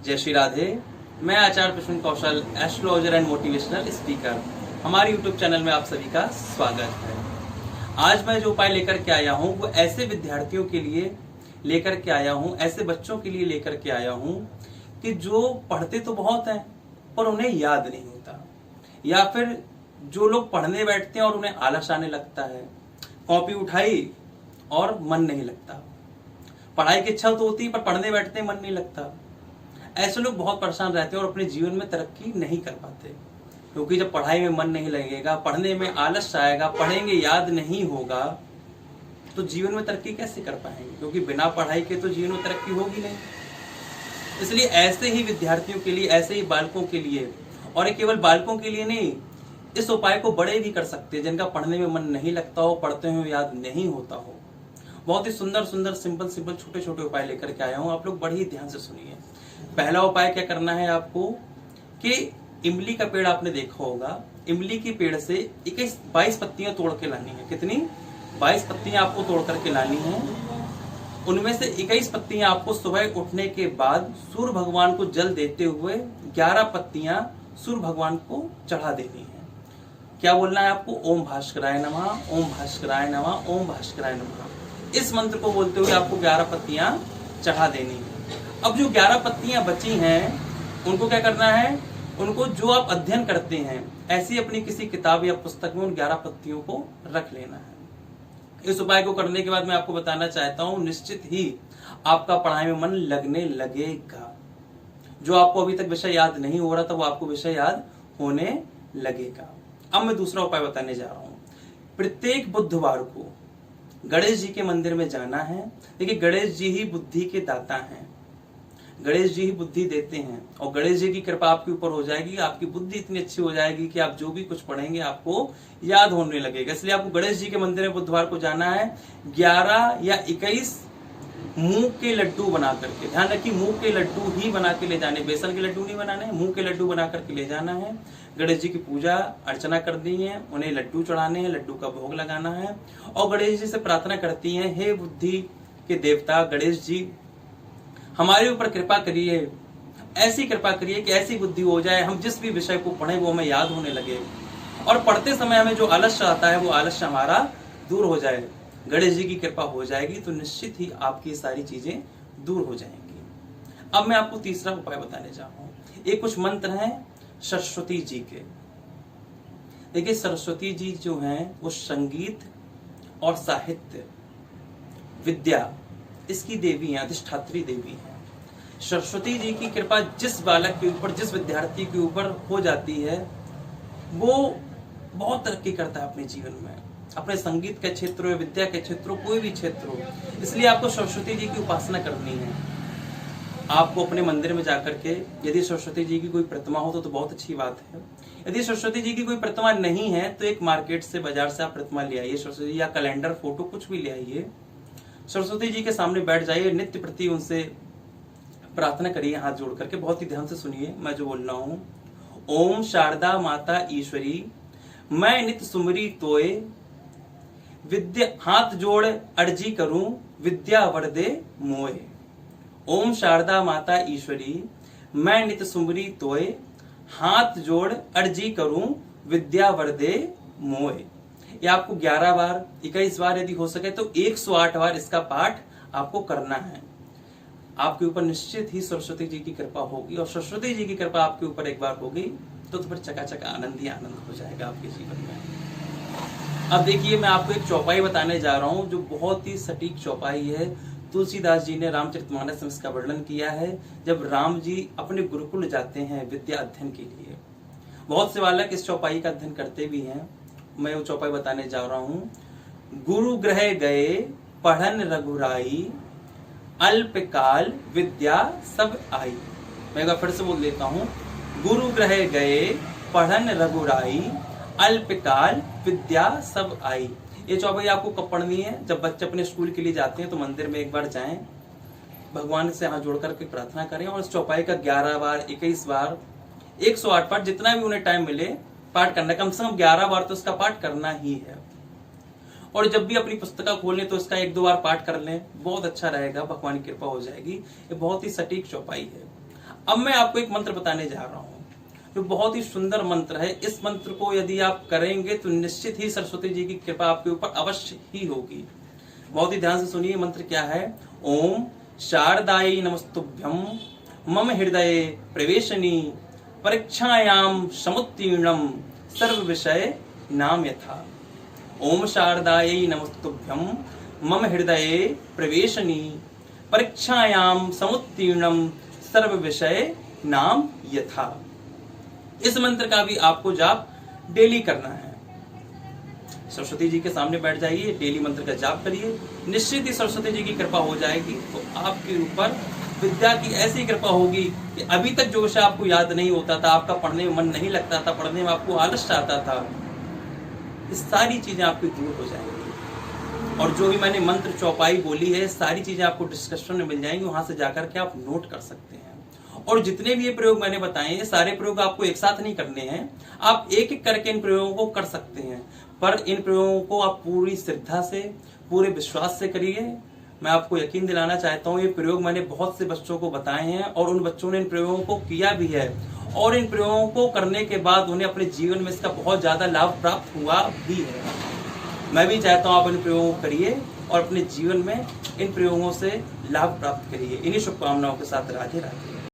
जय श्री राधे। मैं आचार्य प्रसून कौशल, astrologer and motivational speaker. हमारे यूट्यूब चैनल में आप सभी का स्वागत है। आज मैं जो उपाय लेकर के आया हूँ वो ऐसे विद्यार्थियों के लिए लेकर के आया हूँ, ऐसे बच्चों के लिए लेकर के आया हूँ कि जो पढ़ते तो बहुत हैं पर उन्हें याद नहीं होता, या फिर जो लोग पढ़ने बैठते हैं और उन्हें आलस आने लगता है, कॉपी उठाई और मन नहीं लगता। पढ़ाई की इच्छा तो होती है पर पढ़ने बैठते हैं मन नहीं लगता। ऐसे लोग बहुत परेशान रहते हैं और अपने जीवन में तरक्की नहीं कर पाते, क्योंकि जब पढ़ाई में मन नहीं लगेगा, पढ़ने में आलस आएगा, पढ़ेंगे याद नहीं होगा तो जीवन में तरक्की कैसे कर पाएंगे, क्योंकि बिना पढ़ाई के तो जीवन में तरक्की होगी नहीं। इसलिए ऐसे ही विद्यार्थियों के लिए, ऐसे ही बालकों के लिए, और ये केवल बालकों के लिए नहीं, इस उपाय को बड़े भी कर सकते हैं जिनका पढ़ने में मन नहीं लगता हो, पढ़ते हुए याद नहीं होता हो। बहुत ही सुंदर सुंदर सिंपल छोटे छोटे उपाय लेकर के आया हूं, आप लोग बड़े ही ध्यान से सुनिए। पहला उपाय क्या करना है आपको कि इमली का पेड़ आपने देखा होगा, इमली के पेड़ से 22 पत्तियां तोड़ के लानी है। कितनी? 22 पत्तियां आपको तोड़ करके लानी है। उनमें से 21 पत्तियां आपको सुबह उठने के बाद सूर्य भगवान को जल देते हुए 11 पत्तियां सूर्य भगवान को चढ़ा देनी है। क्या बोलना है आपको? ओम भास्कराय नमः, ओम भास्कराय नमः, ओम भास्कराय नमः। इस मंत्र को बोलते हुए आपको 11 पत्तियां चढ़ा देनी है। अब जो 11 पत्तियां बची हैं उनको क्या करना है? उनको जो आप अध्ययन करते हैं ऐसी अपनी किसी किताब या पुस्तक में उन 11 पत्तियों को रख लेना है। इस उपाय को करने के बाद मैं आपको बताना चाहता हूं, निश्चित ही आपका पढ़ाई में मन लगने लगेगा। जो आपको अभी तक विषय याद नहीं हो रहा था वो आपको विषय याद होने लगेगा। अब मैं दूसरा उपाय बताने जा रहा हूं। प्रत्येक बुधवार को गणेश जी के मंदिर में जाना है। देखिए, गणेश जी ही बुद्धि के दाता हैं, गणेश जी ही बुद्धि देते हैं, और गणेश जी की कृपा आपके ऊपर हो जाएगी, आपकी बुद्धि इतनी अच्छी हो जाएगी कि आप जो भी कुछ पढ़ेंगे आपको याद होने लगेगा। इसलिए आपको गणेश जी के मंदिर में बुधवार को जाना है। 11 या 21 मूंग के लड्डू बना करके, ध्यान रखिए मूंग के लड्डू ही बना के ले जाने, बेसन के लड्डू नहीं बनाने, मूंग के लड्डू बना करके ले जाना है। गणेश जी की पूजा अर्चना करनी है, उन्हें लड्डू चढ़ाने हैं, लड्डू का भोग लगाना है, और गणेश जी से प्रार्थना करती हैं, हे बुद्धि के देवता गणेश जी, हमारे ऊपर कृपा करिए, ऐसी कृपा करिए कि ऐसी बुद्धि हो जाए, हम जिस भी विषय को पढ़े वो हमें याद होने लगे, और पढ़ते समय हमें जो आलस्य आता है वो आलस्य हमारा दूर हो जाए। गणेश जी की कृपा हो जाएगी तो निश्चित ही आपकी सारी चीजें दूर हो जाएंगी। अब मैं आपको तीसरा उपाय बताने जा रहा हूं। ये कुछ मंत्र हैं सरस्वती जी के। देखिए, सरस्वती जी जो हैं वो संगीत और साहित्य, विद्या, इसकी देवी हैं, अधिष्ठात्री देवी हैं। सरस्वती जी की कृपा जिस बालक के ऊपर, जिस विद्यार्थी के ऊपर हो जाती है वो बहुत तरक्की करता है अपने जीवन में, अपने संगीत के क्षेत्र हो, विद्या के क्षेत्र हो, कोई भी क्षेत्र हो। इसलिए आपको सरस्वती जी की उपासना करनी है। आपको अपने मंदिर में जाकर के, यदि सरस्वती जी की कोई प्रतिमा हो तो बहुत अच्छी बात है। यदि सरस्वती जी की कोई प्रतिमा नहीं है तो एक मार्केट से, बाजार से आप प्रतिमा ले आइए सरस्वती जी, या कैलेंडर, फोटो कुछ भी ले आइए। सरस्वती जी के सामने बैठ जाइए, नित्य प्रति उनसे प्रार्थना करिए हाथ जोड़ करके। बहुत ही ध्यान से सुनिए मैं जो बोल रहा हूं। ओम शारदा माता ईश्वरी, मैं नित्य सुमरी तोए, विद्या हाथ जोड़ अर्जी करूं, विद्या वर दे मोए। ओम शारदा माता ईश्वरी, मैं नित्य सुमरी तोए, हाथ जोड़ अर्जी करूं, विद्या वर दे मोए। ये आपको 11 बार, 21 बार, यदि हो सके तो 108 बार इसका पाठ आपको करना है। आपके ऊपर निश्चित ही सरस्वती जी की कृपा होगी, और सरस्वती जी की कृपा आपके ऊपर एक बार होगी तो फिर चकाचक आनंद ही आनंद हो जाएगा आपके जीवन में। अब देखिए, मैं आपको एक चौपाई बताने जा रहा हूं जो बहुत ही सटीक चौपाई है। तुलसीदास जी ने रामचरितमानस में इसका वर्णन किया है। जब राम जी अपने गुरुकुल जाते हैं विद्या अध्ययन के लिए, बहुत से बालक इस चौपाई का अध्ययन करते भी हैं। मैं वो चौपाई बताने जा रहा हूं। गुरु गृह गए पढ़न रघुराई, अल्पकाल विद्या सब आई। मैं एक बार फिर से बोल देता हूं। गुरु गृह गए पढ़न रघुराई, अल्पकाल विद्या सब आई। ये चौपाई आपको कब पढ़नी है? जब बच्चे अपने स्कूल के लिए जाते हैं तो मंदिर में एक बार जाएं, भगवान से हाथ जोड़ करके प्रार्थना करें, और इस चौपाई का 11 बार, 21 बार, 108 बार, जितना भी उन्हें टाइम मिले पाठ करना। कम से कम 11 बार तो इसका पाठ करना ही है। और जब भी अपनी पुस्तका खोलें तो इसका 1-2 बार पाठ कर लें, बहुत अच्छा रहेगा, भगवान की कृपा हो जाएगी। ये बहुत ही सटीक चौपाई है। अब मैं आपको एक मंत्र बताने जा रहा हूँ जो बहुत ही सुंदर मंत्र है। इस मंत्र को यदि आप करेंगे तो निश्चित ही सरस्वती जी की कृपा आपके ऊपर अवश्य ही होगी। बहुत ही ध्यान से सुनिए, मंत्र क्या है। ओम शारदाय नमस्तुभ्यम मम हृदये प्रवेशनी परीक्षायाम समुत्तीर्णम सर्व विषय नाम यथा। ओम शारदाय नमस्तुभ्यम मम हृदये प्रवेशनी परीक्षायाम समुत्तीर्णम सर्व विषय नाम यथा। इस मंत्र का भी आपको जाप डेली करना है। सरस्वती जी के सामने बैठ जाइए, डेली मंत्र का जाप करिए, निश्चित ही सरस्वती जी की कृपा हो जाएगी। तो आपके ऊपर विद्या की ऐसी कृपा होगी कि अभी तक जो विषय आपको याद नहीं होता था, आपका पढ़ने में मन नहीं लगता था, पढ़ने में आपको आलस आता था, ये सारी चीजें आपकी दूर हो जाएंगी। और जो भी मैंने मंत्र चौपाई बोली है, सारी चीजें आपको डिस्क्रिप्शन में मिल जाएंगी, वहां से जाकर के आप नोट कर सकते हैं। और जितने भी ये प्रयोग मैंने बताए, ये सारे प्रयोग आपको एक साथ नहीं करने हैं, आप एक एक करके इन प्रयोगों को कर सकते हैं। पर इन प्रयोगों को आप पूरी श्रद्धा से, पूरे विश्वास से करिए। मैं आपको यकीन दिलाना चाहता हूँ, ये प्रयोग मैंने बहुत से बच्चों को बताए हैं और उन बच्चों ने इन प्रयोगों को किया भी है, और इन प्रयोगों को करने के बाद उन्हें अपने जीवन में इसका बहुत ज्यादा लाभ प्राप्त हुआ भी है। मैं भी चाहता हूँ आप इन प्रयोगों को करिए और अपने जीवन में इन प्रयोगों से लाभ प्राप्त करिए। इन्हीं शुभकामनाओं के साथ राधे राधे।